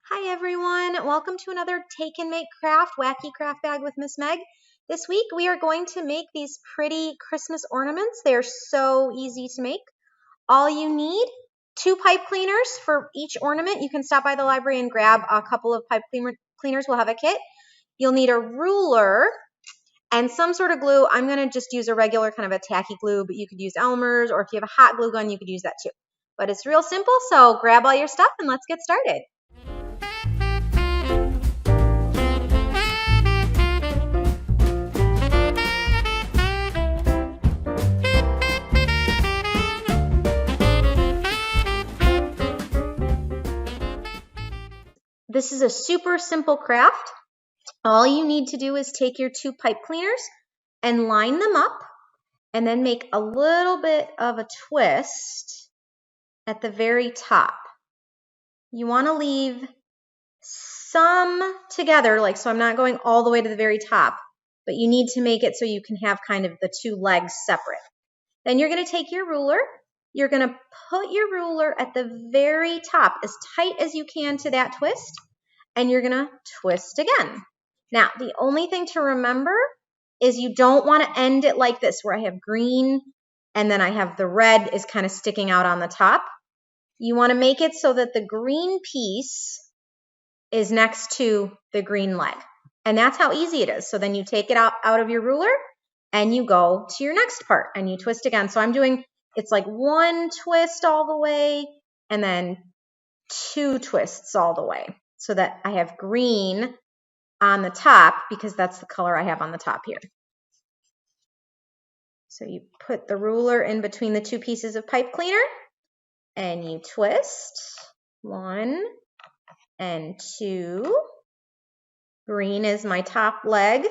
Hi everyone, welcome to another Take and Make Craft, Wacky Craft Bag with Miss Meg. This week we are going to make these pretty Christmas ornaments. They are so easy to make. All you need, 2 pipe cleaners for each ornament. You can stop by the library and grab a couple of pipe cleaners. We'll have a kit. You'll need a ruler and some sort of glue. I'm going to just use a regular kind of a tacky glue, but you could use Elmer's, or if you have a hot glue gun, you could use that too. But it's real simple, so grab all your stuff and let's get started. This is a super simple craft. All you need to do is take your 2 pipe cleaners and line them up and then make a little bit of a twist at the very top. You want to leave some together, so I'm not going all the way to the very top, but you need to make it so you can have kind of the 2 legs separate. Then you're going to take your ruler. You're going to put your ruler at the very top, as tight as you can to that twist, and you're going to twist again. Now, the only thing to remember is you don't want to end it like this, where I have green and then I have the red is kind of sticking out on the top. You want to make it so that the green piece is next to the green leg. And that's how easy it is. So then you take it out of your ruler and you go to your next part and you twist again. So I'm doing, it's like 1 twist all the way and then 2 twists all the way, so that I have green on the top, because that's the color I have on the top here. So you put the ruler in between the 2 pieces of pipe cleaner and you twist 1 and 2. Green is my top leg.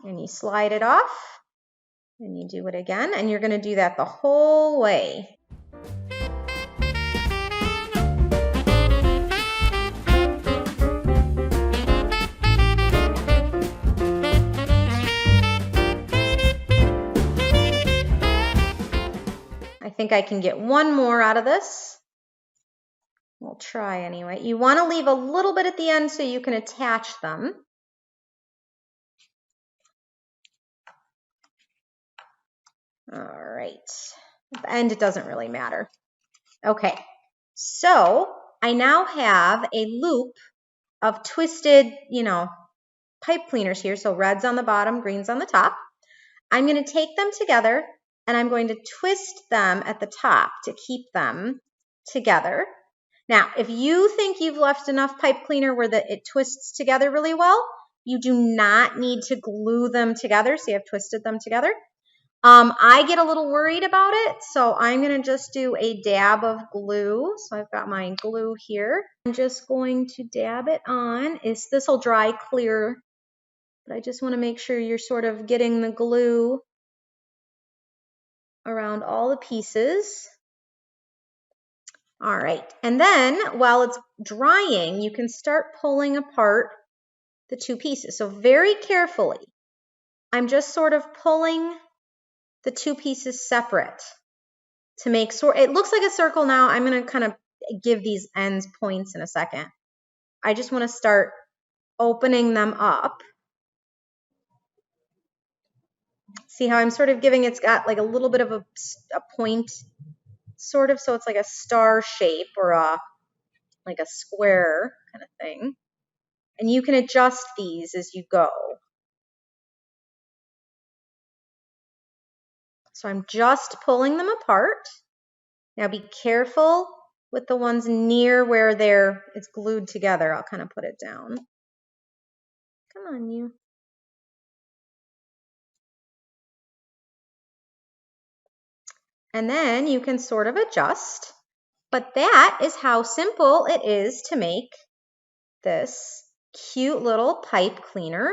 And you slide it off and you do it again, and you're going to do that the whole way. I think I can get 1 more out of this. We'll try anyway. You want to leave a little bit at the end so you can attach them. All right. At the end, it doesn't really matter. Okay. So I now have a loop of twisted, pipe cleaners here. So red's on the bottom, green's on the top. I'm going to take them together and I'm going to twist them at the top to keep them together. Now, if you think you've left enough pipe cleaner where it twists together really well, you do not need to glue them together. So you have twisted them together. I get a little worried about it, so I'm going to just do a dab of glue. So I've got my glue here. I'm just going to dab it on. This will dry clear, but I just want to make sure you're sort of getting the glue around all the pieces. All right, and then while it's drying, you can start pulling apart the 2 pieces. So very carefully, I'm just sort of pulling the 2 pieces separate to make it looks like a circle now. I'm going to kind of give these ends points in a second. I just want to start opening them up. See how I'm sort of giving, it's got like a little bit of a point, sort of, so it's like a star shape or like a square kind of thing. And you can adjust these as you go. So I'm just pulling them apart. Now be careful with the ones near where it's glued together. I'll kind of put it down. Come on, you. And then you can sort of adjust. But that is how simple it is to make this cute little pipe cleaner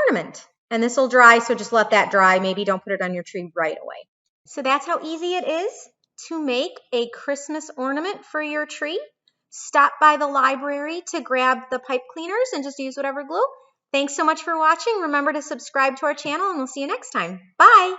ornament. And this will dry, so just let that dry. Maybe don't put it on your tree right away. So that's how easy it is to make a Christmas ornament for your tree. Stop by the library to grab the pipe cleaners and just use whatever glue. Thanks so much for watching. Remember to subscribe to our channel, and we'll see you next time. Bye!